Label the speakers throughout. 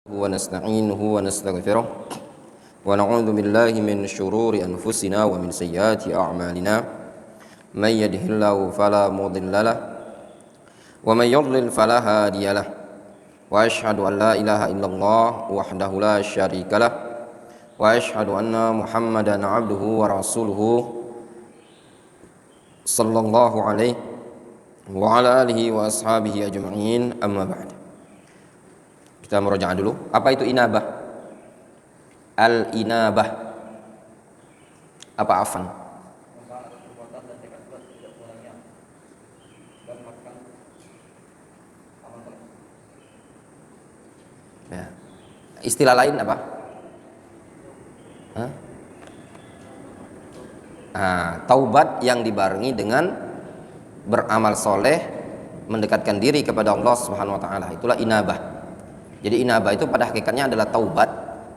Speaker 1: ونستعينه ونستغفره ونعوذ بالله من شرور أنفسنا ومن سيئات أعمالنا من يهده الله فلا مضل له ومن يضلل فلا هادي له وأشهد أن لا إله إلا الله وحده لا شريك له وأشهد أن محمدا عبده ورسوله صلى الله عليه وعلى آله وأصحابه أجمعين أما بعد. Kita merujuk dulu. Apa itu inabah? Al-inabah. Apa afan? Ya. Istilah lain apa? Taubat yang dibarengi dengan beramal soleh, mendekatkan diri kepada Allah Subhanahu Wa Taala. Itulah inabah. Jadi inabah itu pada hakikatnya adalah taubat,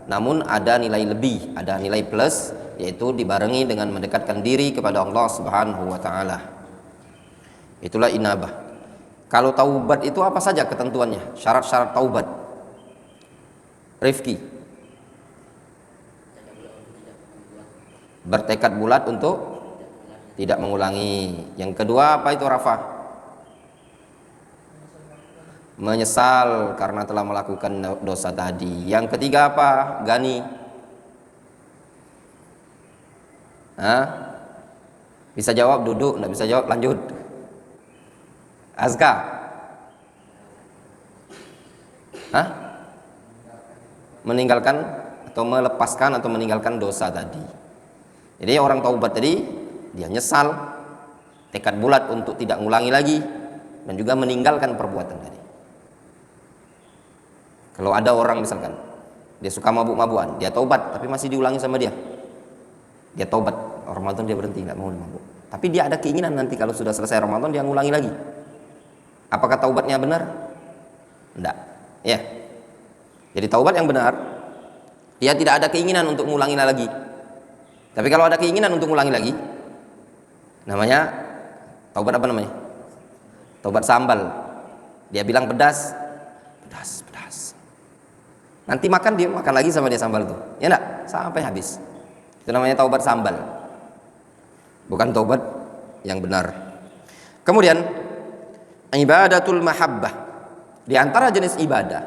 Speaker 1: namun ada nilai lebih, ada nilai plus, yaitu dibarengi dengan mendekatkan diri kepada Allah Subhanahu wa taala. Itulah inabah. Kalau taubat itu apa saja ketentuannya? Syarat-syarat taubat. Rifki. Bertekad bulat untuk tidak mengulangi. Yang kedua apa itu Rafa? Menyesal karena telah melakukan dosa tadi. Yang ketiga apa? Gani. Bisa jawab duduk, nggak bisa jawab lanjut. Azka. Meninggalkan atau melepaskan atau meninggalkan dosa tadi. Jadi orang taubat tadi dia nyesal, tekad bulat untuk tidak mengulangi lagi, dan juga meninggalkan perbuatan tadi. Kalau ada orang misalkan dia suka mabuk-mabukan, dia taubat tapi masih diulangi sama dia. Dia taubat, Ramadan dia berhenti, nggak mau mabuk. Tapi dia ada keinginan nanti kalau sudah selesai Ramadan dia ngulangi lagi. Apakah taubatnya benar? Enggak. Ya. Jadi taubat yang benar, dia tidak ada keinginan untuk mengulangi lagi. Tapi kalau ada keinginan untuk mengulangi lagi, namanya taubat apa namanya? Taubat sambal. Dia bilang pedas. Nanti makan dia makan lagi sama dia sambal itu, ya enggak? Sampai habis. Itu namanya taubat sambal. Bukan taubat yang benar. Kemudian ibadatul mahabbah. Di antara jenis ibadah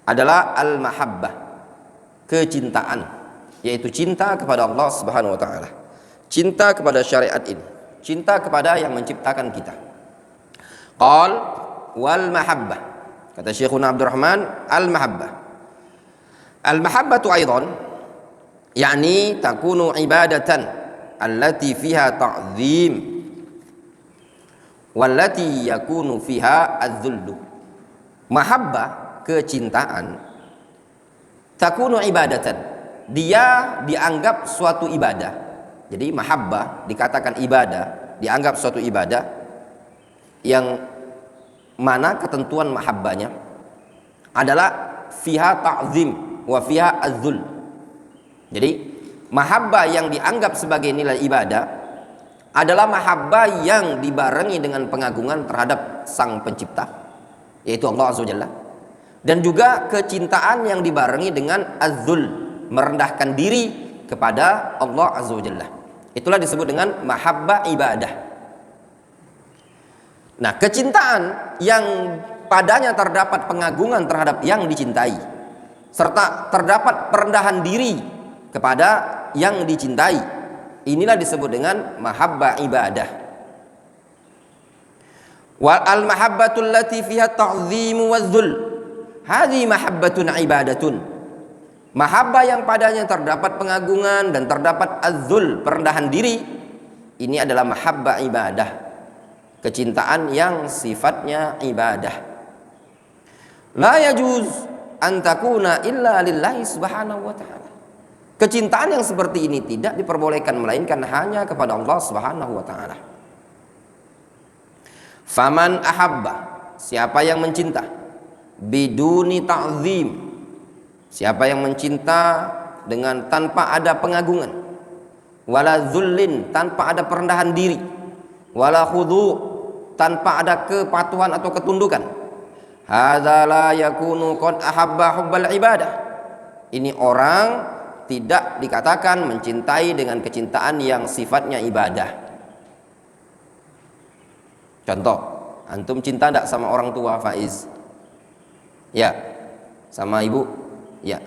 Speaker 1: adalah al-mahabbah, kecintaan, yaitu cinta kepada Allah Subhanahu wa taala. Cinta kepada syariat ini, cinta kepada yang menciptakan kita. Qal wal mahabbah. Kata Syekhuna Abdurrahman, al-mahabbah. Al-mahabbatu aidan yakni takunu ibadatan allati fiha ta'zim wallati yakunu fiha az-zullu. Mahabbah, kecintaan, takunu ibadatan. Dia dianggap suatu ibadah. Jadi mahabbah dikatakan ibadah, dianggap suatu ibadah yang mana ketentuan mahabbahnya adalah fiha ta'zim wa fiha az-zul. Jadi mahabbah yang dianggap sebagai nilai ibadah adalah mahabbah yang dibarengi dengan pengagungan terhadap sang pencipta, yaitu Allah Azza wa Jalla, dan juga kecintaan yang dibarengi dengan az-zul, merendahkan diri kepada Allah Azza wa Jalla. Itulah disebut dengan mahabbah ibadah. Nah, kecintaan yang padanya terdapat pengagungan terhadap yang dicintai, serta terdapat perendahan diri kepada yang dicintai, inilah disebut dengan mahabbah ibadah. Wal al-mahabbatul lati fiha ta'zimu waz-zul, hadhihi mahabbatun ibadatun. Mahabbah yang padanya terdapat pengagungan dan terdapat az-zul, perendahan diri, ini adalah mahabbah ibadah, kecintaan yang sifatnya ibadah. La yajuz an takuna illa lillahi subhanahu wa ta'ala. Kecintaan yang seperti ini tidak diperbolehkan melainkan hanya kepada Allah Subhanahu wa ta'ala. Faman ahabba, siapa yang mencinta, biduni ta'zim, siapa yang mencinta dengan tanpa ada pengagungan, wala zullin, tanpa ada perendahan diri, wala khudu', tanpa ada kepatuhan atau ketundukan, hadza la yakunu qad ahabba hubbal ibadah. Ini orang tidak dikatakan mencintai dengan kecintaan yang sifatnya ibadah. Contoh, antum cinta tidak sama orang tua, Faiz? Ya, sama ibu? Ya.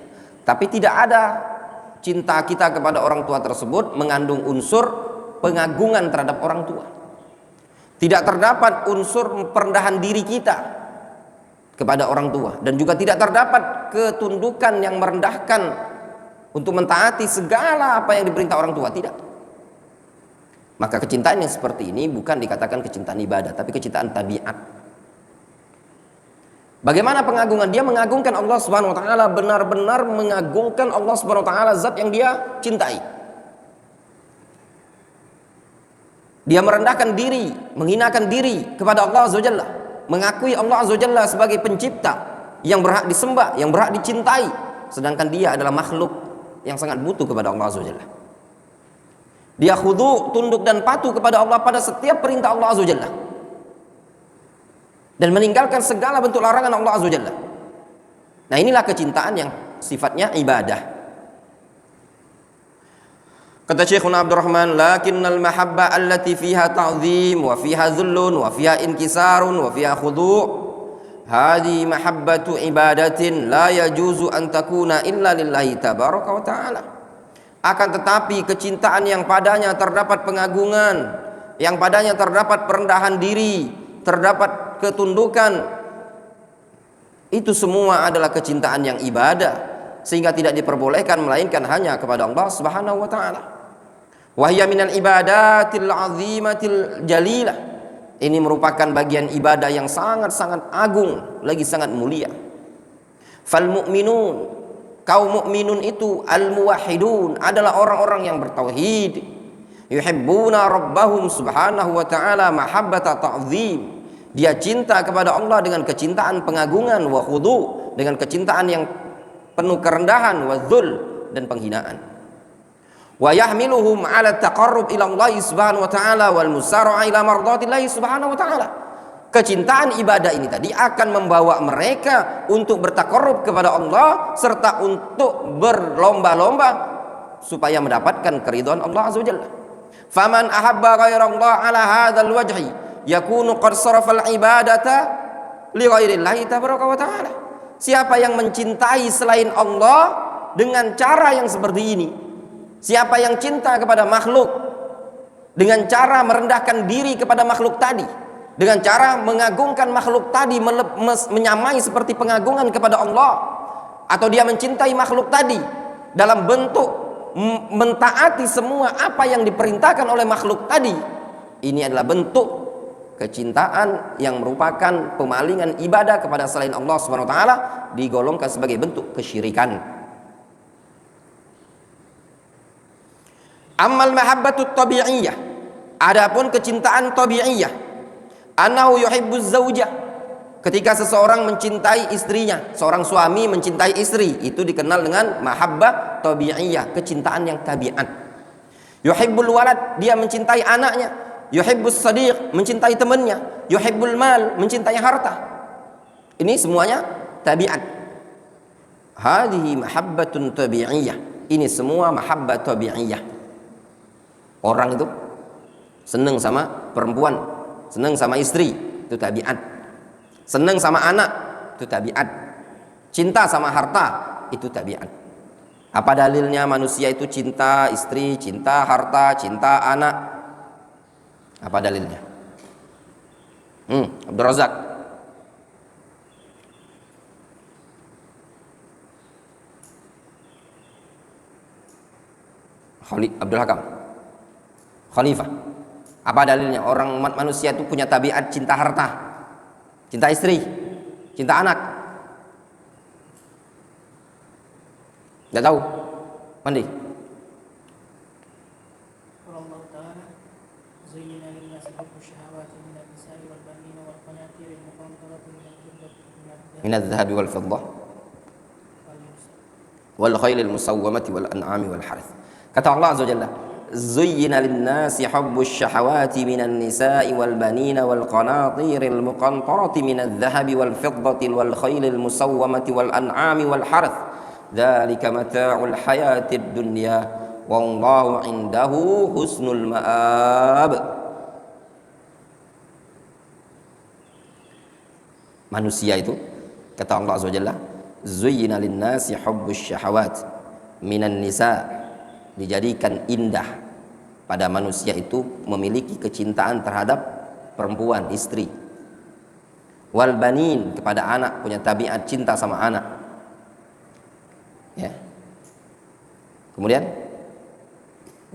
Speaker 1: Tapi tidak ada cinta kita kepada orang tua tersebut mengandung unsur pengagungan terhadap orang tua. Tidak terdapat unsur perendahan diri kita kepada orang tua, dan juga tidak terdapat ketundukan yang merendahkan untuk mentaati segala apa yang diperintah orang tua, tidak. Maka kecintaan yang seperti ini bukan dikatakan kecintaan ibadah, tapi kecintaan tabiat. Bagaimana pengagungan? Dia mengagungkan Allah Subhanahu wa taala, benar-benar mengagungkan Allah Subhanahu wa taala, zat yang dia cintai. Dia merendahkan diri, menghinakan diri kepada Allah Azza wa Jalla, mengakui Allah Azza wa Jalla sebagai pencipta yang berhak disembah, yang berhak dicintai, sedangkan dia adalah makhluk yang sangat butuh kepada Allah Azza wa Jalla. Dia khudu', tunduk dan patuh kepada Allah pada setiap perintah Allah Azza wa Jalla, dan meninggalkan segala bentuk larangan Allah Azza wa Jalla. Nah, inilah kecintaan yang sifatnya ibadah. Kata Syekhuna Abdurrahman, lakinnal mahabba allati fiha ta'zim wa fiha dhullun wa fiha inkisarun wa fiha khudu' hadhi mahabbatu ibadatin la yajuzu an takuna illa lillahi tabaraka wa ta'ala. Akan tetapi kecintaan yang padanya terdapat pengagungan, yang padanya terdapat perendahan diri, terdapat ketundukan, itu semua adalah kecintaan yang ibadah, sehingga tidak diperbolehkan melainkan hanya kepada Allah Subhanahu wa taala. Wa hiya minal ibadatil azimatil jalilah. Ini merupakan bagian ibadah yang sangat-sangat agung, lagi sangat mulia. Fal mu'minun, kaum mukminun itu al muwahhidun, adalah orang-orang yang bertauhid. Yuhibbuna rabbahum subhanahu wa ta'ala mahabbata ta'zim. Dia cinta kepada Allah dengan kecintaan pengagungan, wa khudu', dengan kecintaan yang penuh kerendahan, wa dzul, dan penghinaan. Wa yahmiluhum 'ala taqarrub ila Allah subhanahu wa ta'ala wal musara'a ila mardatillahi subhanahu wa ta'ala. Kecintaan ibadah ini tadi akan membawa mereka untuk bertaqarrub kepada Allah, serta untuk berlomba-lomba supaya mendapatkan keridhaan Allah azza wajalla. Faman ahabba ghairallah 'ala hadzal wajhi yakunu qad sarafa al-ibadata li ghairillahi tabaraka wa ta'ala. Siapa yang mencintai selain Allah dengan cara yang seperti ini, siapa yang cinta kepada makhluk dengan cara merendahkan diri kepada makhluk tadi, dengan cara mengagungkan makhluk tadi, menyamai seperti pengagungan kepada Allah, atau dia mencintai makhluk tadi dalam bentuk mentaati semua apa yang diperintahkan oleh makhluk tadi, ini adalah bentuk kecintaan yang merupakan pemalingan ibadah kepada selain Allah Subhanahu wa taala, digolongkan sebagai bentuk kesyirikan. Ammal mahabbatut tabi'iyah, adapun kecintaan tabi'iyah, annahu yuhibbuz zaujah, ketika seseorang mencintai istrinya, seorang suami mencintai istri, itu dikenal dengan mahabbah tabi'iyah, kecintaan yang tabiat. Yuhibbul walad, dia mencintai anaknya. Yuhibbus sadiq, mencintai temannya. Yuhibbul mal, mencintai harta. Ini semuanya tabiat. Hadhihi mahabbatun tabi'iyah, ini semua mahabbah tabi'iyah. Orang itu senang sama perempuan, senang sama istri, itu tabiat. Senang sama anak, itu tabiat. Cinta sama harta, itu tabiat. Apa dalilnya manusia itu cinta istri, cinta harta, cinta anak? Apa dalilnya? Abdul Razak. Abdul Hakam. Khalifah. Apa dalilnya? Orang umat manusia itu punya tabiat cinta harta, cinta istri, cinta anak. Tidak tahu? Mandi. Min adh-dhahabi wal fiddah wal khailil musawwamati wal an'ami wal harth. Kata Allah azza wa jalla, zuyyina lin-nasi hubbus syahawati minan nisa'i wal banina wal qanatiril muqantarati minadh dhahabi wal fiddati wal khaylil musawwamati wal an'ami wal harth dzalika mata'ul hayatid dunya wallahu 'indahu husnul ma'ab. Manusia itu, kata Allah Azza wa Jalla, zuyyina lin-nasi hubbus syahawat minan nisa, dijadikan indah pada manusia itu memiliki kecintaan terhadap perempuan, istri. Wal banin, kepada anak, punya tabiat cinta sama anak. Ya. Kemudian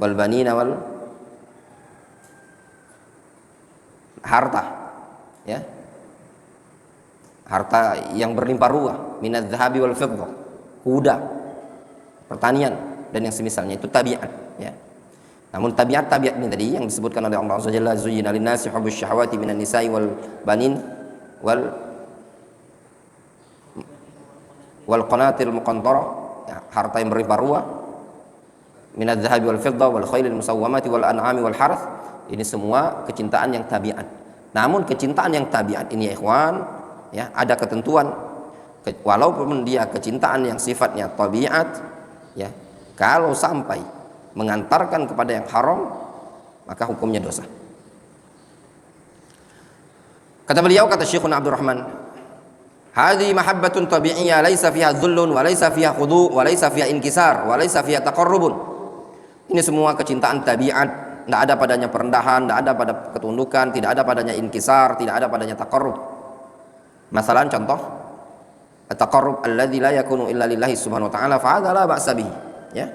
Speaker 1: wal banina wal harta, ya. Harta yang berlimpah ruah, minadz zahabi wal fiddah, kuda, pertanian dan yang semisalnya, itu tabiat, ya. Namun tabiat ini tadi yang disebutkan oleh Allah Azza wa Jalla, zuyyina lin-nasi hubbus syahawati minan nisa'i wal banin wal qanatil muqantarah, ya, harta yang berlimpah ruah, minadz zahabi wal fiddah wal khailil musawwamati wal an'ami wal harth. Ini semua kecintaan yang tabiat. Namun kecintaan yang tabiat ini, ya ikhwan, ya, ada ketentuan. Walaupun dia kecintaan yang sifatnya tabiat, ya, kalau sampai mengantarkan kepada yang haram, maka hukumnya dosa. Kata beliau, kata Syekhuna Abdurrahman, hadhihi mahabbatun tabi'iyyah laisa fiha dhullun wa laisa fiha khudu' wa laisa fiha inkisar wa laisa fiha taqarrubun. Ini semua kecintaan tabiat, tidak ada padanya perendahan, tidak ada pada ketundukan, tidak ada padanya inkisar, tidak ada padanya taqarrub. Masalan contoh, at-taqarrub alladzi la yakunu illa lillahi subhanahu wa ta'ala fa hadza la ba'sa bihi, ya.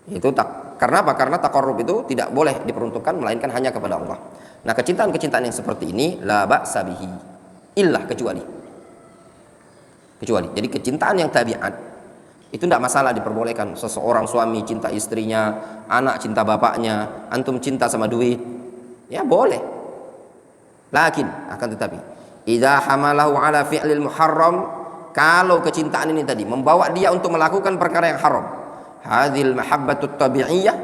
Speaker 1: Itu karena apa? Karena taqarrub itu tidak boleh diperuntukkan melainkan hanya kepada Allah. Nah, kecintaan-kecintaan yang seperti ini la ba'sa bihi, illa kecuali. Jadi kecintaan yang tabiat itu tidak masalah, diperbolehkan. Seseorang suami cinta istrinya, anak cinta bapaknya, antum cinta sama duit, ya boleh. Lakin akan tetapi idza hamalahu ala fi'lil muharram, kalau kecintaan ini tadi membawa dia untuk melakukan perkara yang haram, hadhil mahabbatut tabi'iyyah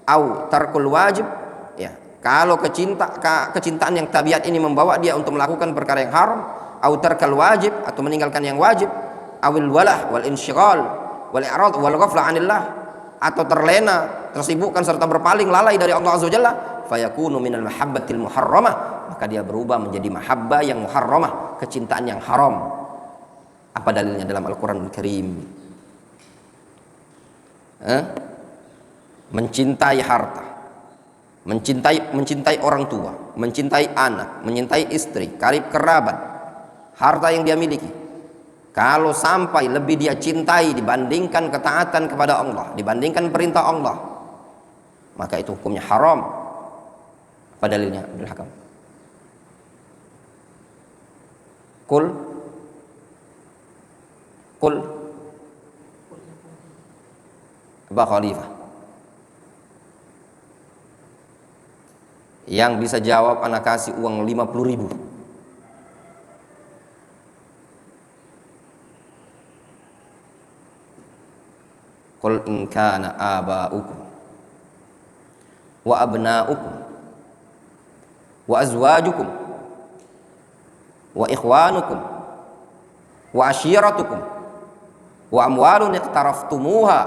Speaker 1: au tarkul wajib, ya, kalau kecintaan yang tabiat ini membawa dia untuk melakukan perkara yang haram, au tarkal wajib, atau meninggalkan yang wajib, awil walah wal insyighal wal i'rad wal ghaflah 'anillah, atau terlena, tersibukkan serta berpaling lalai dari Allah Azza wa Jalla, fayakunu minal mahabbatil muharramah, maka dia berubah menjadi mahabbah yang muharramah, kecintaan yang haram. Apa dalilnya dalam Al-Qur'anul Karim? Mencintai harta, mencintai orang tua, mencintai anak, mencintai istri, karib kerabat, harta yang dia miliki, kalau sampai lebih dia cintai dibandingkan ketaatan kepada Allah, dibandingkan perintah Allah, maka itu hukumnya haram. Apa dalilnya, Abdul Hakam? Kul Aba Khalifah. Yang bisa jawab, anak kasih uang 50.000. Qul in kana aba'ukum wa abna'ukum wa azwajukum wa ikhwanukum wa ashiratukum wa amwalun iqtaraftumuha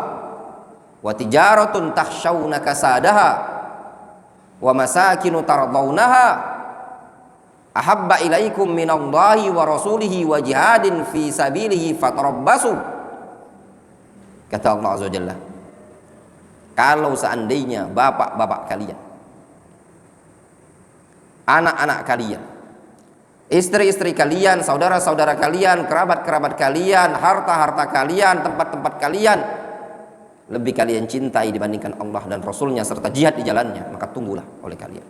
Speaker 1: wa tijaratun takhshawna kasadaha wa masakinu tardawnaha ahabba ilaikum minallahi wa rasulihi wa jihadin fi sabilihi fatarabbasu. Kata Allah Azza wa Jalla, kalau seandainya bapak-bapak kalian, anak-anak kalian, istri-istri kalian, saudara-saudara kalian, kerabat-kerabat kalian, harta-harta kalian, tempat-tempat kalian lebih kalian cintai dibandingkan Allah dan Rasulnya serta jihad di jalannya, maka tunggulah oleh kalian.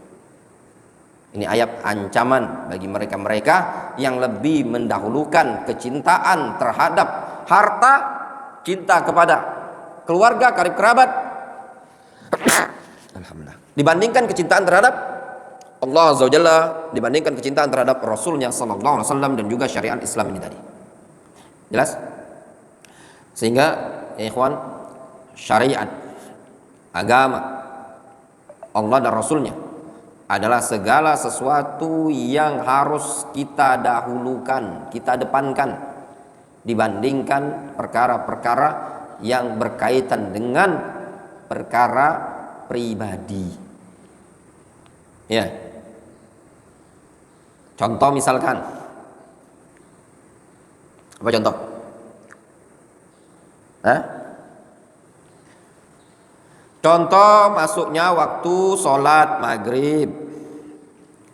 Speaker 1: Ini ayat ancaman bagi mereka-mereka yang lebih mendahulukan kecintaan terhadap harta, cinta kepada keluarga, karib kerabat, alhamdulillah, dibandingkan kecintaan terhadap Allah Azza wa Jalla, dibandingkan kecintaan terhadap Rasulnya sallallahu alaihi wasallam dan juga syariat Islam ini tadi. Jelas? Sehingga ya ikhwan, syariat agama Allah dan Rasulnya adalah segala sesuatu yang harus kita dahulukan, kita depankan dibandingkan perkara-perkara yang berkaitan dengan perkara pribadi. Ya. Contoh misalkan, apa contoh? Contoh masuknya waktu sholat maghrib.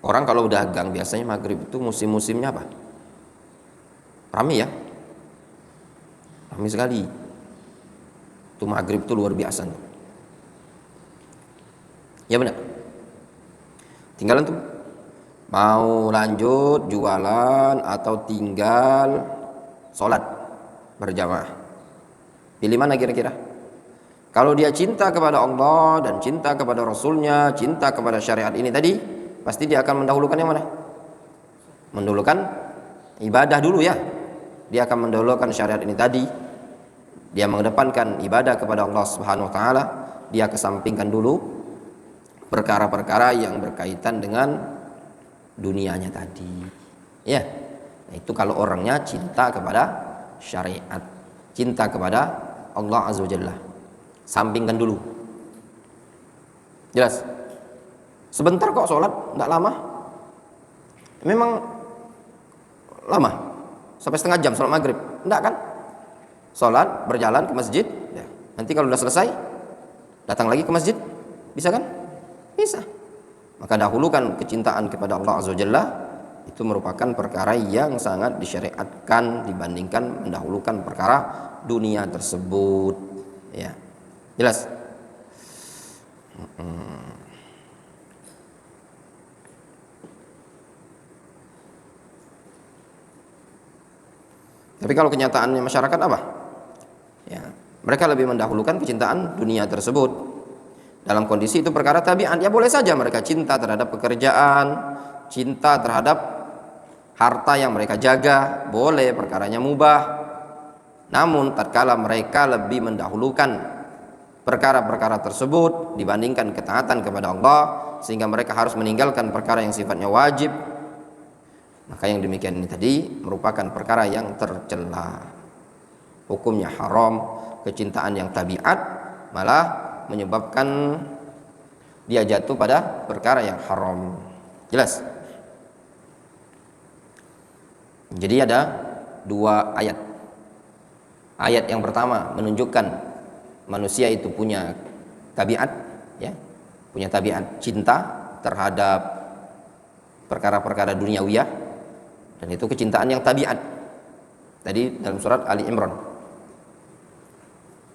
Speaker 1: Orang kalau udah gang biasanya maghrib itu musim-musimnya apa? Rame ya, rame sekali. Itu maghrib itu luar biasa. Ya benar. Tinggalan tuh mau lanjut jualan atau tinggal sholat berjamaah. Pilih mana kira-kira? Kalau dia cinta kepada Allah dan cinta kepada Rasulnya, cinta kepada syariat ini tadi, pasti dia akan mendahulukan yang mana? Mendahulukan ibadah dulu ya. Dia akan mendahulukan syariat ini tadi. Dia mengedepankan ibadah kepada Allah Subhanahu wa taala, dia kesampingkan dulu perkara-perkara yang berkaitan dengan dunianya tadi. Ya. Nah, itu kalau orangnya cinta kepada syariat, cinta kepada Allah Azza wa Jalla. Sampingkan dulu. Jelas? Sebentar kok sholat, tidak lama. Memang lama, sampai setengah jam sholat maghrib, tidak kan? Sholat, berjalan ke masjid ya. Nanti kalau sudah selesai datang lagi ke masjid, bisa kan? Bisa. Maka dahulukan kecintaan kepada Allah Azza wa Jalla. Itu merupakan perkara yang sangat disyariatkan dibandingkan mendahulukan perkara dunia tersebut ya. Jelas? Tapi kalau kenyataannya masyarakat apa? Ya, mereka lebih mendahulukan kecintaan dunia tersebut. Dalam kondisi itu perkara tabiat, ya boleh saja mereka cinta terhadap pekerjaan, cinta terhadap harta yang mereka jaga, boleh, perkaranya mubah. Namun tatkala mereka lebih mendahulukan perkara-perkara tersebut dibandingkan ketaatan kepada Allah, sehingga mereka harus meninggalkan perkara yang sifatnya wajib, maka yang demikian ini tadi merupakan perkara yang tercela, hukumnya haram. Kecintaan yang tabiat malah menyebabkan dia jatuh pada perkara yang haram. Jelas? Jadi ada dua ayat. Ayat yang pertama menunjukkan manusia itu punya tabiat ya, punya tabiat cinta terhadap perkara-perkara duniawiyah, dan itu kecintaan yang tabiat. Tadi dalam surat Ali Imran,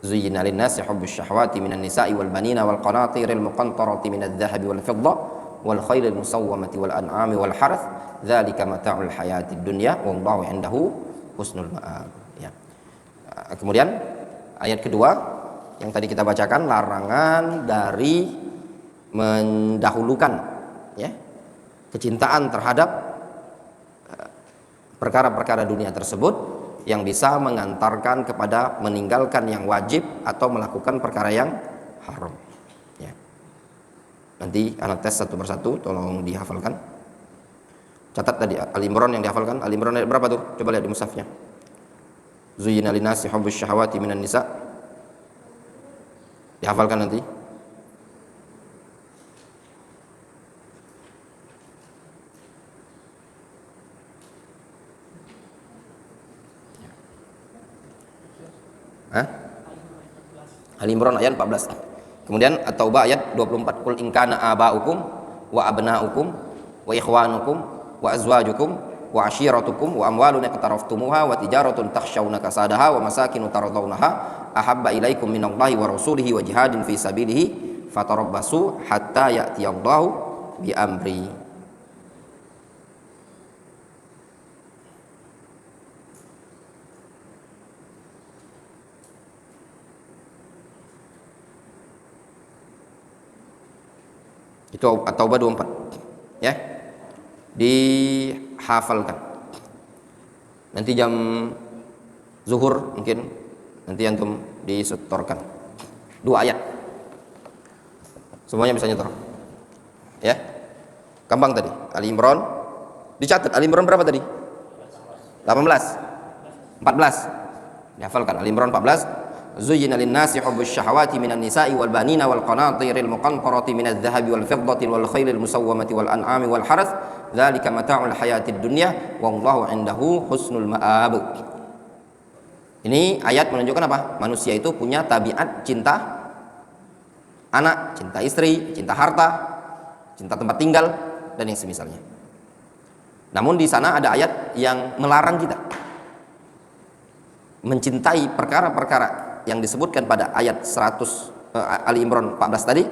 Speaker 1: zuyyina lin-nasi hubbus syahawati minan nisa'i wal banina wal qanatiril muqantarati minadh dhahabi wal fiddah wal khailil musawwamati wal an'ami wal harth dzalika mata'ul hayatid dunya wallahu 'indahu husnul ma'ab ya. Kemudian ayat kedua yang tadi kita bacakan, larangan dari mendahulukan ya kecintaan terhadap perkara-perkara dunia tersebut yang bisa mengantarkan kepada meninggalkan yang wajib atau melakukan perkara yang haram ya. Nanti anak tes satu persatu, tolong dihafalkan. Catat tadi Al-Imran yang dihafalkan. Al-Imran ayat berapa tuh? Coba lihat di mushafnya. Zuyyina linnasi hubbus syahawati minan nisa'. Dihafalkan nanti. Al-Imran ayat 14. Kemudian At-Taubah ayat 24. Qul in kana aba'ukum wa abna'ukum wa ikhwanukum wa azwajukum wa ashiratukum wa amwalun iqtaraftumuha wa tijaratun takhshawna kasadaha wa masakinu tardawnaha ahabba ilaikum minallahi wa rasulihi wa jihadin fi sabilihi fatarabbasu hatta ya'tiyallahu bi amri. Itu At-Taubah 24 ya. Dihafalkan. Nanti jam zuhur mungkin nanti antum disetorkan. Dua ayat. Semuanya bisa nyetor. Ya. Gampang tadi. Ali Imran. Dicatat Ali Imran berapa tadi? 18. 14. Dihafalkan Ali Imran 14. Zuyyina lin-nasi hubbus syahawati minan nisa'i wal banina wal qanatiril muqantarati minadh dhahabi wal fiddati wal khailil musawwamati wal an'ami wal harth dzalika mata'ul hayatid dunya wallahu 'indahu husnul ma'ab. Ini ayat menunjukkan apa? Manusia itu punya tabiat cinta anak, cinta istri, cinta harta, cinta tempat tinggal dan yang semisalnya. Namun di sana ada ayat yang melarang kita mencintai perkara-perkara yang disebutkan pada ayat 100 Ali Imran 14 tadi,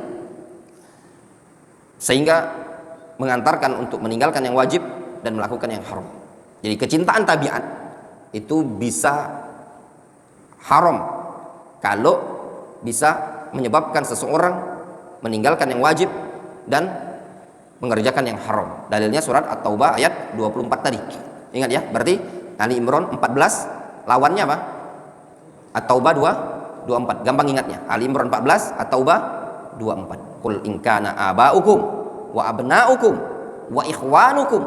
Speaker 1: sehingga mengantarkan untuk meninggalkan yang wajib dan melakukan yang haram. Jadi kecintaan tabiat itu bisa haram kalau bisa menyebabkan seseorang meninggalkan yang wajib dan mengerjakan yang haram. Dalilnya surat At-Taubah ayat 24 tadi. Ingat ya, berarti Ali Imran 14 lawannya apa? At-Taubah 24. Gampang ingatnya. Ali Imran 14, At-Taubah 24. Qul in kana aba'ukum wa abna'ukum wa ikhwanukum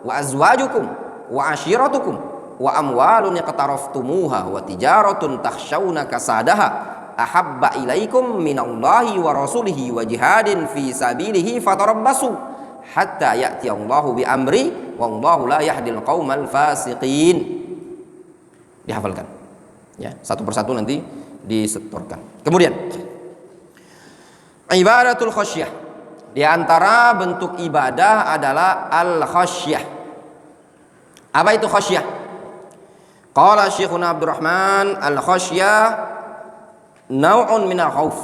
Speaker 1: wa azwajukum wa ashiratukum wa amwalun iqtaraftumuha wa tijaratun takhshawna kasadaha ahabba ilaikum minallahi wa rasulihi wa jihadin fi sabilihi fatarabbasu hatta ya'ti Allahu bi amri wallahu la yahdil qaumal fasiqin. Dihafalkan ya, satu persatu nanti disetorkan. Kemudian ibadatul khasyah, di antara bentuk ibadah adalah al khasyah. Apa itu khasyah? Qala Syekhuna Abdurrahman, al khasyah nau'un minal khauf,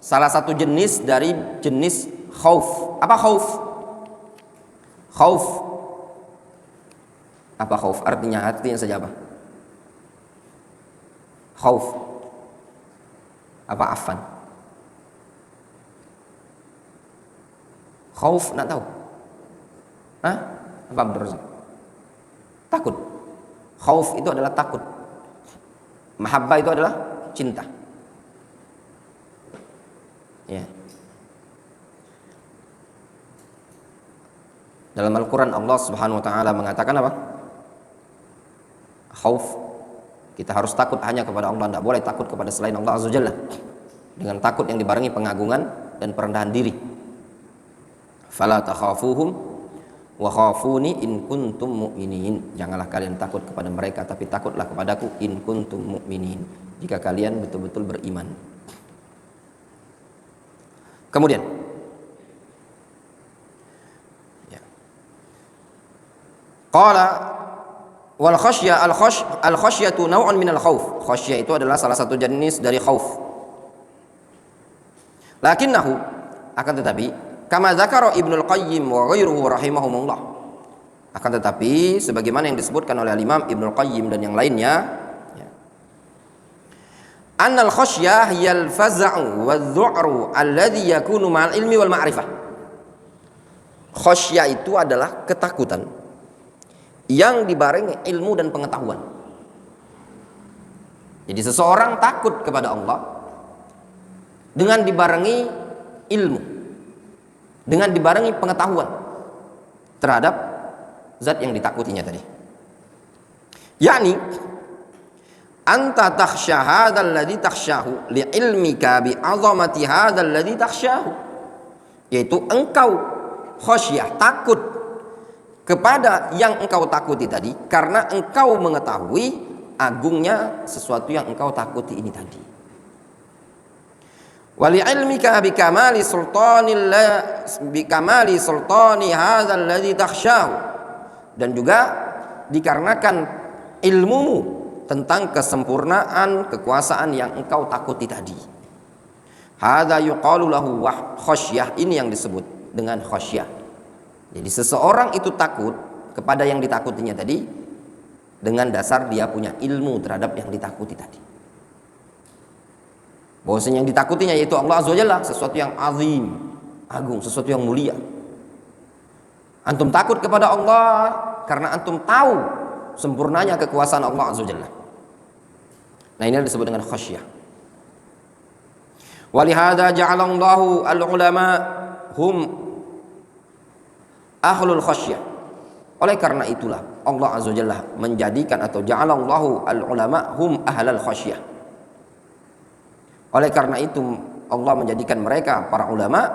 Speaker 1: salah satu jenis dari jenis khauf. Apa khauf? Khauf apa khauf? Artinya saja apa? Khauf apa afan? Khauf nak tahu? Hah? Apa Abdul Razak? Takut. Khauf itu adalah takut. Mahabbah itu adalah cinta. Ya. Dalam Al-Quran Allah Subhanahu Wa Taala mengatakan apa? Khauf, kita harus takut hanya kepada Allah, tidak boleh takut kepada selain Allah Azza Jalla. Dengan takut yang dibarengi pengagungan dan perendahan diri. Fala takhafuhum wa khafuni in kuntum mu'minin. Janganlah kalian takut kepada mereka, tapi takutlah kepadaku in kuntum mu'minin, jika kalian betul-betul beriman. Kemudian ya. Qala wal khasyah al khasyatu naw'un minal khauf. Khasyah itu adalah salah satu jenis dari khauf. Lakinnahu, akan tetapi, kama dzakara Ibnul Qayyim wa ghairuhu rahimahumullah, akan tetapi sebagaimana yang disebutkan oleh Imam Ibnul Qayyim dan yang lainnya, ya, annal khasyah hiyal faza'u wadh-dhu'ru alladhi yakunu ma'al ilmi wal ma'rifah. Khasyah itu adalah ketakutan yang dibarengi ilmu dan pengetahuan. Jadi seseorang takut kepada Allah dengan dibarengi ilmu, dengan dibarengi pengetahuan terhadap zat yang ditakutinya tadi. Yakni anta takhsha hadzal ladzi takhshahu li'ilmika bi 'azamati hadzal ladzi takhshahu, yaitu engkau khasyah, takut kepada yang engkau takuti tadi karena engkau mengetahui agungnya sesuatu yang engkau takuti ini tadi. Wali ilmika bikamali sultani hadzal ladzi takhshahu, dan juga dikarenakan ilmumu tentang kesempurnaan kekuasaan yang engkau takuti tadi. Hadza yuqalu lahu khasyah, ini yang disebut dengan khasyah. Jadi seseorang itu takut kepada yang ditakutinya tadi dengan dasar dia punya ilmu terhadap yang ditakuti tadi. Bahwasanya yang ditakutinya yaitu Allah Azza wa Jalla, sesuatu yang azim, agung, sesuatu yang mulia. Antum takut kepada Allah karena antum tahu sempurnanya kekuasaan Allah Azza wa Jalla. Nah, ini disebut dengan khasyah. Walihada ja'alallahu al-ulama hum ahlul khasyah. Oleh karena itulah Allah Azza wa Jalla menjadikan atau ja'alallahu al-ulama hum ahlal khasyah. Oleh karena itu Allah menjadikan mereka para ulama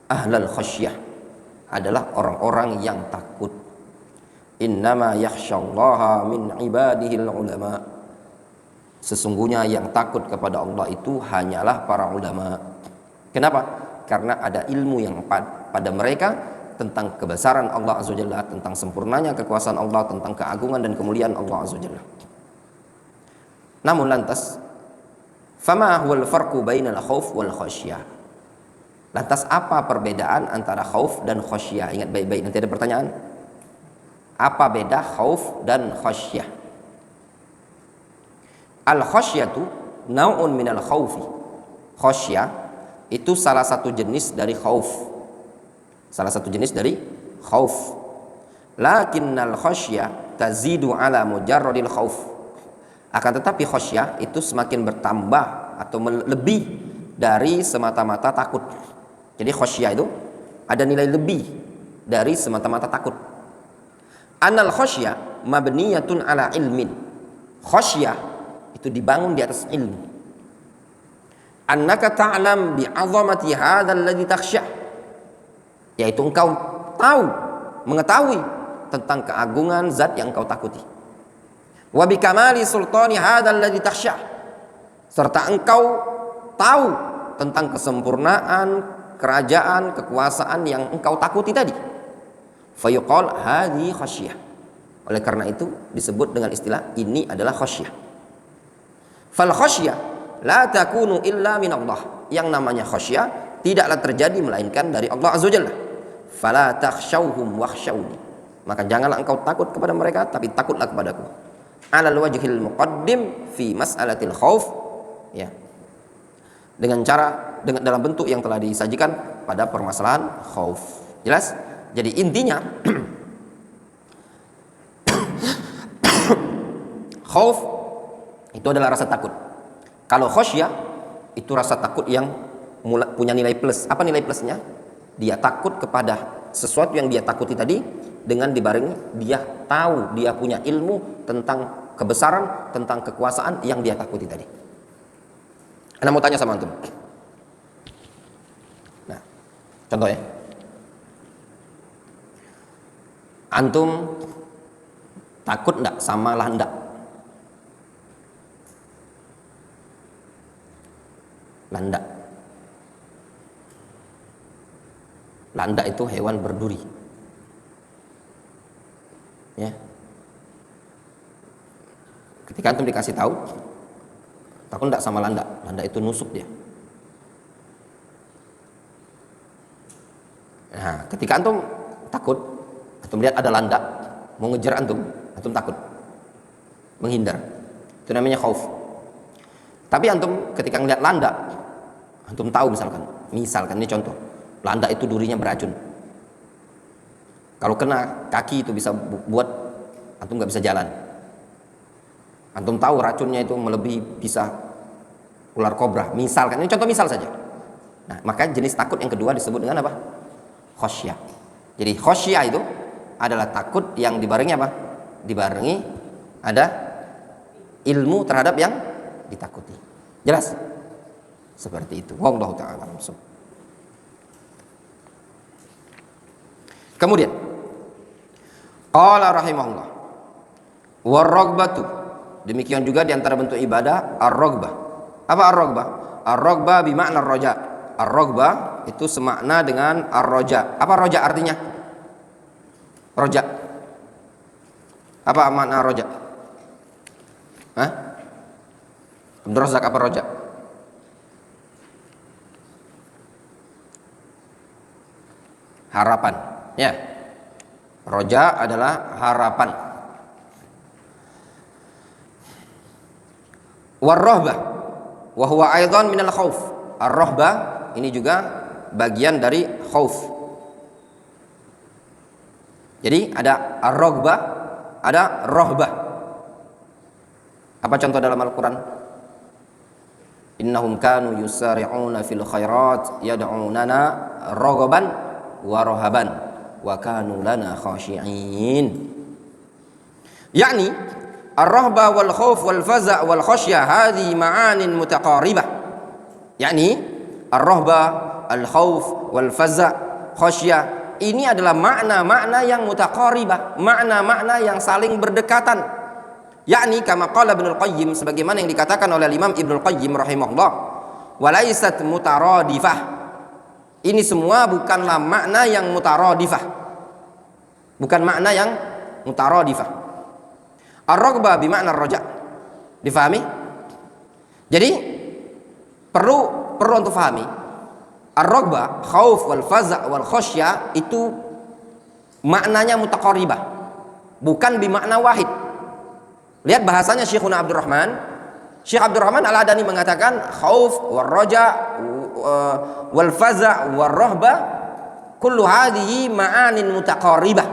Speaker 1: ahlal khasyah, adalah orang-orang yang takut. Innama yakhsyallaha min ibadihil ulama. Sesungguhnya yang takut kepada Allah itu hanyalah para ulama. Kenapa? Karena ada ilmu yang pada mereka tentang kebesaran Allah Azza wa Jalla, tentang sempurnanya kekuasaan Allah, tentang keagungan dan kemuliaan Allah Azza wa Jalla. Namun lantas, fama huwal farqu bainal khauf wal khasyah? Lantas apa perbedaan antara khauf dan khasyah? Ingat baik-baik, nanti ada pertanyaan. Apa beda khauf dan khasyah? Al khasyatu naun minal khaufi. Khasyah itu salah satu jenis dari khauf. Salah satu jenis dari khauf. Lakinnal khasyah tazidu ala mujarradil khauf. Akan tetapi khasyah itu semakin bertambah atau lebih dari semata-mata takut. Jadi khasyah itu ada nilai lebih dari semata-mata takut. Anal khasyah mabniyatun ala ilmin. Khasyah itu dibangun di atas ilmu. Annaka ta'lam bi'azamati hadzal ladzi takhsha. Yaitu engkau tahu, mengetahui tentang keagungan zat yang engkau takuti. Wa bikamali sultani hadzal ladzi takhsha. Serta engkau tahu tentang kesempurnaan kerajaan, kekuasaan yang engkau takuti tadi. Fayuqal hadhi khasyah. Oleh karena itu disebut dengan istilah ini adalah khasyah. Fal khasyah la takunu illa min Allah. Yang namanya khasyah tidaklah terjadi melainkan dari Allah Azza wa Jalla. Fala takhshawhum wakhshawni. Maka janganlah engkau takut kepada mereka, tapi takutlah kepadaku. Alal wajhil muqaddim fi mas'alatil khauf, ya. Dengan dalam bentuk yang telah disajikan pada permasalahan khauf. Jelas? Jadi intinya khauf itu adalah rasa takut. Kalau khasyah itu rasa takut yang punya nilai plus. Apa nilai plusnya? Dia takut kepada sesuatu yang dia takuti tadi, dengan dibarengi dia tahu, dia punya ilmu tentang kebesaran, tentang kekuasaan yang dia takuti tadi. Anda mau tanya sama antum. Nah, contoh ya. Antum takut enggak sama landak? Landak. Landak itu hewan berduri. Ya. Ketika antum dikasih tahu, takut enggak sama landak? Landak itu nusuk dia. Nah, ketika antum takut, antum lihat ada landak mau ngejar antum takut, menghindar. Itu namanya khauf. Tapi antum ketika ngeliat landak, antum tahu misalkan ini contoh, landak itu durinya beracun. Kalau kena kaki itu bisa buat antum nggak bisa jalan. Antum tahu racunnya itu melebihi bisa ular kobra. Misalkan ini contoh misal saja. Nah, maka jenis takut yang kedua disebut dengan apa? Khasyah. Jadi khasyah itu adalah takut yang dibarengi apa? Dibarengi ada ilmu terhadap yang ditakuti. Jelas? Seperti itu. Wallahu ta'ala a'lam. Kemudian qala rahimahullah war-raghbatu, demikian juga di antara bentuk ibadah ar-raghbah. Apa ar-raghbah? Ar-raghbah bermakna ar-raja. Ar-raghbah itu semakna dengan ar-raja. Apa raja artinya? Raja. Apa makna raja? Hah? Abdul Razak, apa raja? Harapan. Ya. Raja adalah harapan. War-rahbah wa huwa aidan minal khauf. Ar-rahbah ini juga bagian dari khauf. Jadi ada ar-raghbah, ada rahbah. Apa contoh dalam Al-Quran? innahum kanu yusari'una fil khairat yad'unana raghaban wa rahaban wa kanu lana khashi'in. Yani ar-rahba wal khauf wal faza' wal khasyah hadhihi ma'anin mutaqaribah. Yani ar-rahba, al khauf wal faza' khasyah, ini adalah makna-makna yang mutaqaribah, makna-makna yang saling berdekatan. Yakni kama qala Ibnul Qayyim, sebagaimana yang dikatakan oleh Imam Ibnul Qayyim rahimahullah, walaisat mutaradifah. Ini semua bukanlah makna yang mutaradifah. Bukan makna yang mutaradifah. Ar-raghbah bimakna ar-raja'. Difahami? Jadi perlu untuk fahami. Ar-raghbah, khauf wal faza' wal khasyah itu maknanya mutaqaribah, bukan bimakna wahid. Lihat bahasanya Syekhuna Abdurrahman. Syekh Abdurrahman Al-Adani mengatakan khauf wal raja' wal faza' wal rahbah kullu hadhihi ma'anin mutaqaribah.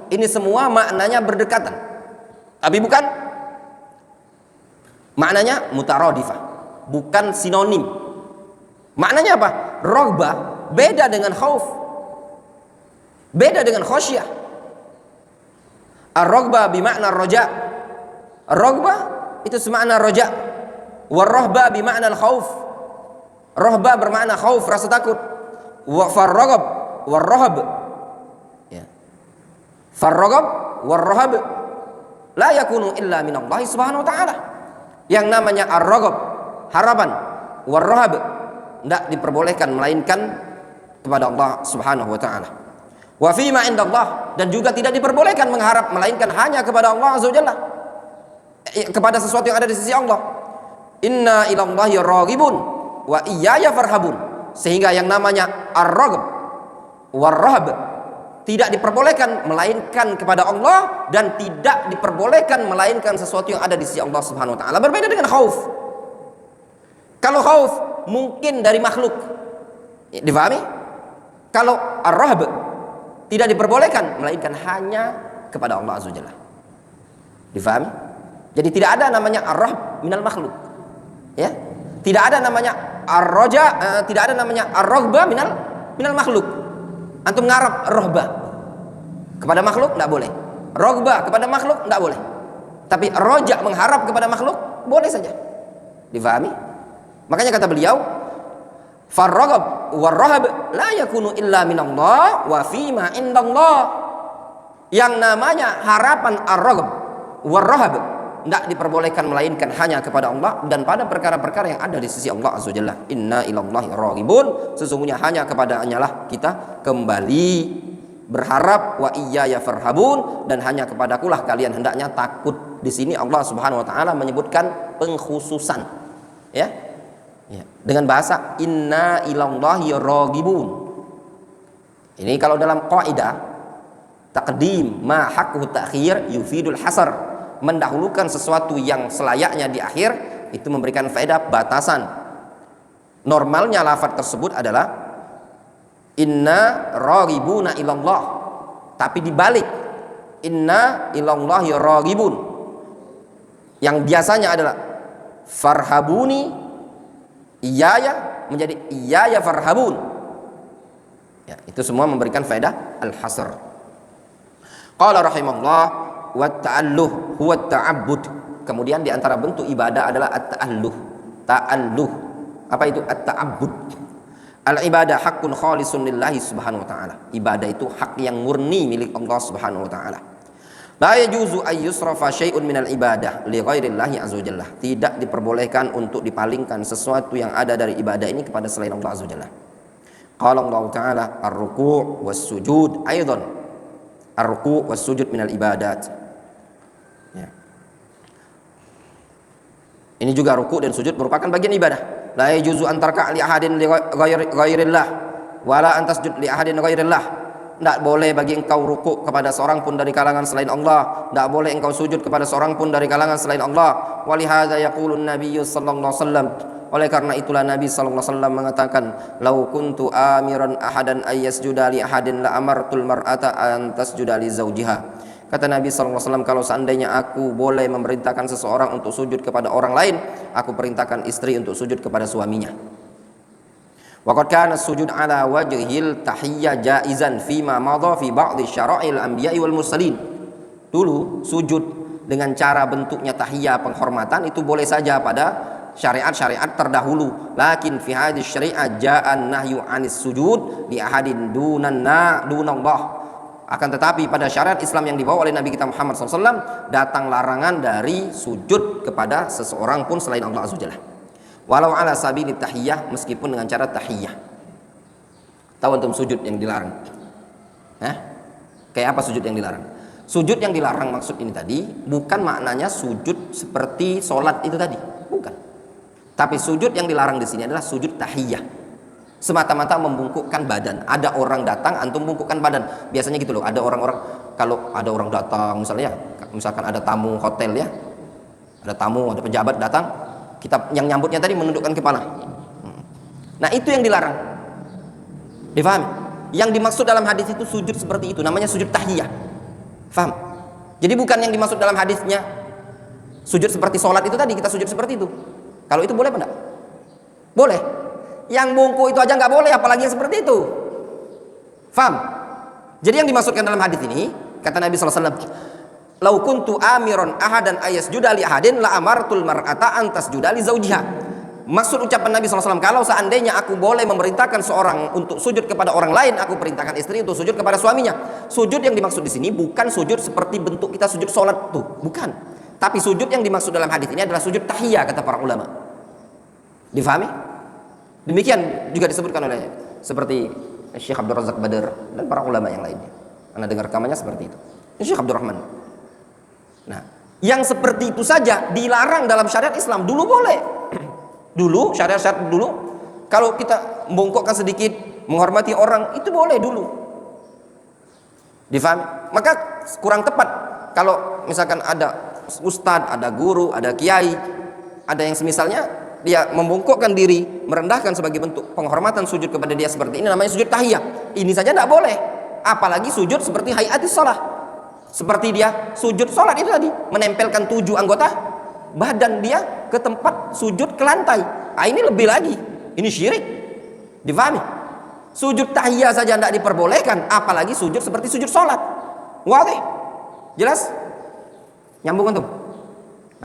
Speaker 1: Ini semua maknanya berdekatan, tapi bukan maknanya mutaradifah, bukan sinonim. Maknanya apa? Raghbah beda dengan khauf, beda dengan khasyah. Ar-raghbah bimakna ar-raja'. Ar-raghbah itu semakna raja'. War-rahbah bimakna al-khauf. Rahbah bermakna khauf, rasa takut. Wa far-raghab war-rahab. Ya. Far-raghab war-rahab la yakunu illa min Allah subhanahu wa ta'ala. Yang namanya ar-raghab, harapan, war-rahab tidak diperbolehkan melainkan kepada Allah subhanahu wa ta'ala. Wa fima indallah, dan juga tidak diperbolehkan mengharap melainkan hanya kepada Allah azza wa jalla, kepada sesuatu yang ada di sisi Allah. Inna ilallahi raghibun wa iyaya farhabun. Sehingga yang namanya ar-raghab war-rahab tidak diperbolehkan melainkan kepada Allah, dan tidak diperbolehkan melainkan sesuatu yang ada di sisi Allah subhanahu wa ta'ala. Berbeda dengan khauf. Kalau khauf mungkin dari makhluk, difahami? Kalau ar-rahab tidak diperbolehkan melainkan hanya kepada Allah azza wa jalla. Difahami? Jadi tidak ada namanya ar-rahab minal makhluk. Ya? Tidak ada namanya ar-raja, tidak ada namanya ar-raghbah minal makhluk. Antum ngarap rahbah kepada makhluk tidak boleh, raghbah kepada makhluk tidak boleh. Tapi roja mengharap kepada makhluk boleh saja. Difahami? Makanya kata beliau, farraghab warrahab la yakunu illa minallah wa fima indallah. Yang namanya harapan ar-raghab warrahab tidak diperbolehkan melainkan hanya kepada Allah dan pada perkara-perkara yang ada di sisi Allah azza wajalla. Inna ilallahi raghibun, sesungguhnya hanya kepada-Nya lah kita kembali berharap, wa iyaya farhabun, dan hanya kepadakulah kalian hendaknya takut. Di sini Allah subhanahu wa ta'ala menyebutkan pengkhususan, ya, dengan bahasa inna ilallahi raghibun. Ini kalau dalam kaidah taqdim ma haqqu ta'khir yufidul hasar, mendahulukan sesuatu yang selayaknya di akhir itu memberikan faedah batasan. Normalnya lafaz tersebut adalah inna raghibuna ilallah, tapi dibalik inna ilallahi raghibun, yang biasanya adalah farhabuni iyaya menjadi iyaya farhabun. Ya, itu semua memberikan faedah al-hasr. Qala rahimahullah wa ta'alluh huwa ta'abbud. Kemudian di antara bentuk ibadah adalah at-ta'alluh. Ta'alluh. Apa itu at-ta'abbud? Al-ibadah haqqun khalisun lillahi subhanahu wa ta'ala. Ibadah itu hak yang murni milik Allah subhanahu wa ta'ala. La yajuzu ay yusrafa syai'un minal ibadah li ghairillahi azza wajalla. Tidak diperbolehkan untuk dipalingkan sesuatu yang ada dari ibadah ini kepada selain Allah azza wajalla. Qala Allah ta'ala ar-ruku' was sujud aidan. Ar-ruku' was sujud minal ibadat. Ya. Ini juga ruku' dan sujud merupakan bagian ibadah. La yajuzu an tarka' li ahadin li ghairillah wala an tasjud li ahadin ghairillah. Tidak boleh bagi engkau ruku' kepada seorang pun dari kalangan selain Allah, tidak boleh engkau sujud kepada seorang pun dari kalangan selain Allah. Walihadza yaqulun nabiyyu sallallahu alaihi wasallam, oleh karena itulah Nabi sallallahu alaihi wasallam mengatakan, "Lau kuntu amiran ahadan ay yasjuda li ahadin la amartul mar'ata an tasjuda li zawjiha." Kata Nabi sallallahu alaihi wasallam, kalau seandainya aku boleh memerintahkan seseorang untuk sujud kepada orang lain, aku perintahkan istri untuk sujud kepada suaminya. Wa qad kana sujud ala wajhil tahiyyah jaizan fima madha fi ba'd syara'il anbiya'i wal mursalin. Dulu sujud dengan cara bentuknya tahiyya penghormatan itu boleh saja pada syariat-syariat terdahulu. Lakin fi hadhihi syari'ah ja'an nahyu 'anis sujud li ahadin dunallah. Akan tetapi pada syariat Islam yang dibawa oleh Nabi kita Muhammad SAW datang larangan dari sujud kepada seseorang pun selain Allah Azza wa Jalla. Walau ala sabili tahiyyah, meskipun dengan cara tahiyyah. Tahu antum sujud yang dilarang? Kayak apa sujud yang dilarang? Sujud yang dilarang maksud ini tadi bukan maknanya sujud seperti sholat itu tadi, bukan. Tapi sujud yang dilarang di sini adalah sujud tahiyyah. Semata-mata membungkukkan badan. Ada orang datang, antum bungkukkan badan. Biasanya gitu loh. Ada orang-orang, kalau ada orang datang, misalkan ada tamu hotel ya, ada tamu, ada pejabat datang, kita yang nyambutnya tadi menundukkan kepala. Nah itu yang dilarang. Difahami? Yang dimaksud dalam hadis itu sujud seperti itu, namanya sujud tahiyah. Faham? Jadi bukan yang dimaksud dalam hadisnya sujud seperti sholat itu tadi, kita sujud seperti itu. Kalau itu boleh apa enggak? Boleh. Yang bungkuk itu aja nggak boleh, apalagi yang seperti itu. Faham? Jadi yang dimaksudkan dalam hadis ini, kata Nabi SAW, lau kuntu amiron ahadan ayasjuda li ahadin la amartul mar'ata an tasjuda li zaujiha. Maksud ucapan Nabi SAW, kalau seandainya aku boleh memerintahkan seorang untuk sujud kepada orang lain, aku perintahkan istri untuk sujud kepada suaminya. Sujud yang dimaksud di sini bukan sujud seperti bentuk kita sujud sholat tuh, bukan. Tapi sujud yang dimaksud dalam hadis ini adalah sujud tahiyah, kata para ulama. Difahami? Demikian juga disebutkan oleh seperti Syekh Abdul Razak Badr dan para ulama yang lainnya. Anda dengar rekamannya seperti itu. Syekh Abdul Rahman. Nah, yang seperti itu saja dilarang dalam syariat Islam. Dulu boleh. Dulu syariat dulu kalau kita membongkokkan sedikit, menghormati orang itu boleh dulu. Difahami? Maka kurang tepat kalau misalkan ada ustadz, ada guru, ada kiai, ada yang semisalnya dia membungkukkan diri, merendahkan sebagai bentuk penghormatan sujud kepada dia seperti ini, namanya sujud tahiyah. Ini saja tidak boleh. Apalagi sujud seperti hayatis shalah. Seperti dia sujud sholat itu tadi, menempelkan 7 anggota badan dia ke tempat sujud ke lantai. Ini lebih lagi. Ini syirik. Difahami? Sujud tahiyah saja tidak diperbolehkan, apalagi sujud seperti sujud sholat. Wadih? Jelas? Nyambung kan tuh?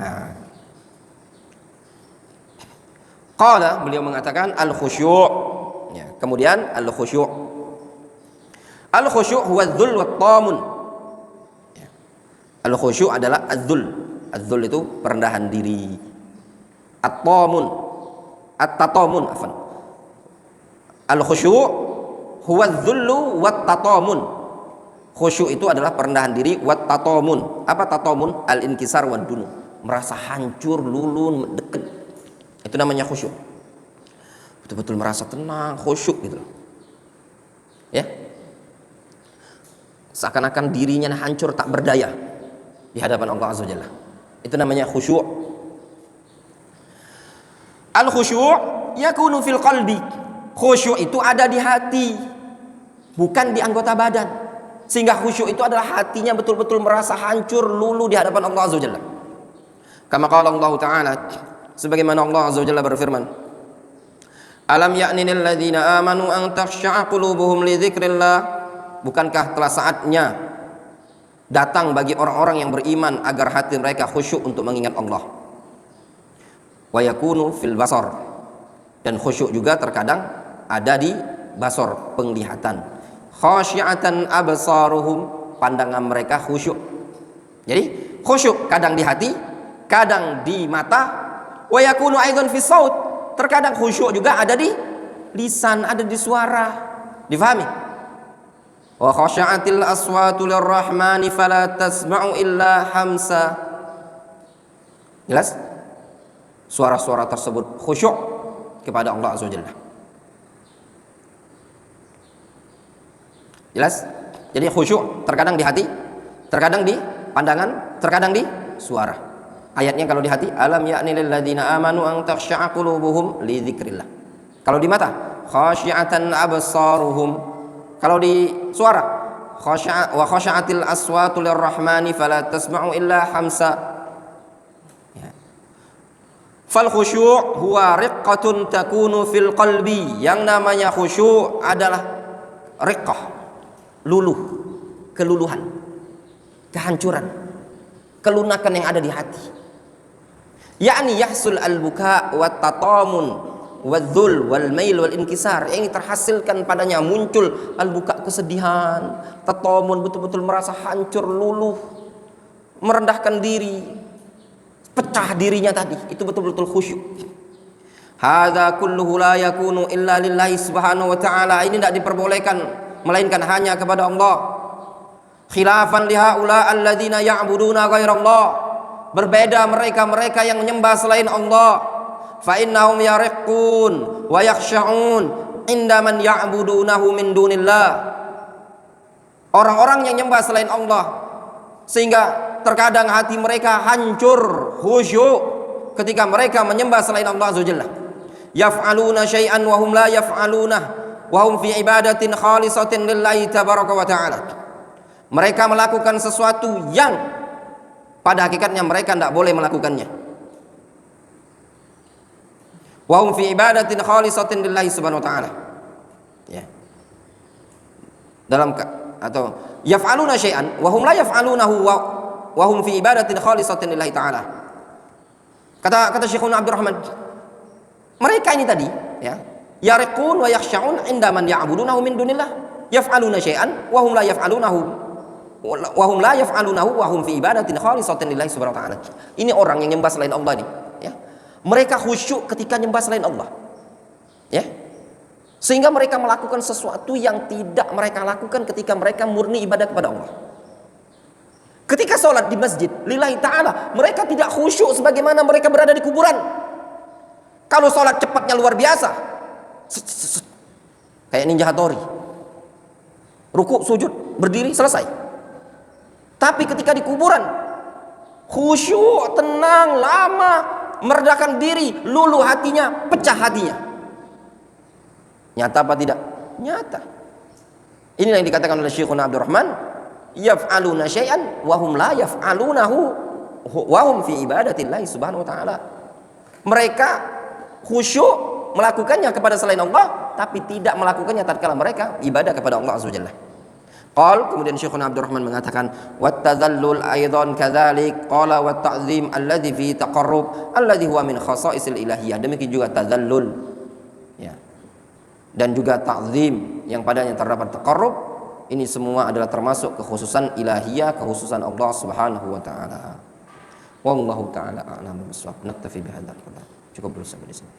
Speaker 1: Nah. Qala, beliau mengatakan al-khusyu'. Ya, kemudian al-khusyu'. Al-khusyu' huwa adh-dhul wa at-tamun. Ya. Al-khusyu' adalah adh-dhul. Adh-dhul itu perendahan diri. At-tamun. At-tatamun, afwan. Al-khusyu' huwa adh-dhullu wa at-tatamun. Khusyu' itu adalah perendahan diri wa at-tatamun. Apa tatamun? Al-inkisar wa dunu. Merasa hancur, lulun, dekat. Itu namanya khusyuk. Betul-betul merasa tenang, khusyuk gitu. Ya. Seakan-akan dirinya hancur, tak berdaya di hadapan Allah Azza wa Jalla. Itu namanya khusyuk. Al-khusyuk yakunu fil qalbi. Khusyuk itu ada di hati, bukan di anggota badan. Sehingga khusyuk itu adalah hatinya betul-betul merasa hancur, luluh di hadapan Allah Azza wa Jalla. Kama qala Allah Ta'ala, sebagaimana Allah Azza wa Jalla berfirman, alam ya'ni lil ladzina amanu an takhsha'a qulubuhum li dzikrillah. Bukankah telah saatnya datang bagi orang-orang yang beriman agar hati mereka khusyuk untuk mengingat Allah. Wa yakunu fil basar. Dan khusyuk juga terkadang ada di basar, penglihatan. Khasyi'atan absaruhum, pandangan mereka khusyuk. Jadi khusyuk kadang di hati, kadang di mata. Wa yakunu aidan fi saut, terkadang khusyuk juga ada di lisan, ada di suara. Difahami? Wa khasha'atil aswatu lirrahmani fala tasma'u illa hamsa. Jelas? Suara-suara tersebut khusyuk kepada Allah Azza wa Jalla. Jelas? Jadi khusyuk terkadang di hati, terkadang di pandangan, terkadang di suara. Ayatnya kalau di hati, alam ya'ni lil ladzina amanu an takhsha'a qulubuhum li dzikrillah. Kalau di mata, khasyi'atan absaruhum. Kalau di suara, khasya'a wa khasha'atil aswatu lirrahmani fala tasma'u illa hamsa. Ya. Fal khusyu' huwa riqqatun takunu fil qalbi. Yang namanya khusyuk adalah riqqah, luluh, keluluhan, kehancuran, kelunakan yang ada di hati. Yakni yahsul al-buka' wa tatamun wa dhul wal mail wal inkisar. Yang terhasilkan padanya muncul al-buka', kesedihan, tatamun, betul-betul merasa hancur, luluh, merendahkan diri, pecah dirinya tadi, itu betul-betul khusyuk. Hadza kulluhu la yakunu illa lillahi subhanahu wa ta'ala. Ini tidak diperbolehkan melainkan hanya kepada Allah. Khilafan li haula alladzina ya'buduna ghairallah. Berbeda mereka yang menyembah selain Allah. Fa innahum yariqun wa yakhsha'un inda man ya'budunahu min dunillah. Orang-orang yang menyembah selain Allah sehingga terkadang hati mereka hancur, khusyuk ketika mereka menyembah selain Allah Azza wa Jalla. Yaf'aluna syai'an wa hum la yaf'alunah wa hum fi ibadatin khalisatin lillahi tabaraka wa ta'ala. Mereka melakukan sesuatu yang pada hakikatnya mereka tidak boleh melakukannya. Wa hum fi ibadatin khalisatin lillahi subhanahu wa ta'ala. Ya. Dalam atau yaf'aluna syai'an wa hum la yaf'alunahu wa hum fi ibadatin khalisatin lillahi ta'ala. Kata Syekhuna Abdurrahman, mereka ini tadi ya, yariqun wa yakhsha'un inda man ya'budunahu min dunillah, yaf'aluna syai'an wa hum la yaf'alunahu wa hum fi ibadatin khalisatin lillahi subhanahu wa ta'ala. Ini orang yang nyembah selain Allah ini ya. Mereka khusyuk ketika nyembah selain Allah. Ya. Sehingga mereka melakukan sesuatu yang tidak mereka lakukan ketika mereka murni ibadah kepada Allah. Ketika sholat di masjid lillahi ta'ala, mereka tidak khusyuk sebagaimana mereka berada di kuburan. Kalau sholat cepatnya luar biasa, kayak ninja Hattori, ruku, sujud, berdiri, selesai. Tapi ketika di kuburan, khusyuk, tenang, lama, meredakan diri, luluh hatinya, pecah hatinya. Nyata apa tidak? Nyata. Inilah yang dikatakan oleh Syekhuna Abdurrahman, yaf'aluna syai'an wa hum la yaf'alunahu wa hum fi ibadatillahi subhanahu wa ta'ala. Mereka khusyuk melakukannya kepada selain Allah, tapi tidak melakukannya tatkala mereka ibadah kepada Allah azza wajalla. Kemudian Syekhuna Abdurrahman mengatakan wat tadhallul aidan kadzalik qala wat ta'zim alladhi fi taqarrub alladhi huwa min khasa'isil ilahiyah. Demikian juga tadhallul ya, dan juga ta'zim yang padanya terdapat taqarrub, ini semua adalah termasuk kekhususan ilahiyah, kekhususan Allah Subhanahu wa taala. Wallahu taala a'lam bishawab. Naktafi bihadzal qadar. Cukup dulu sampai di sini.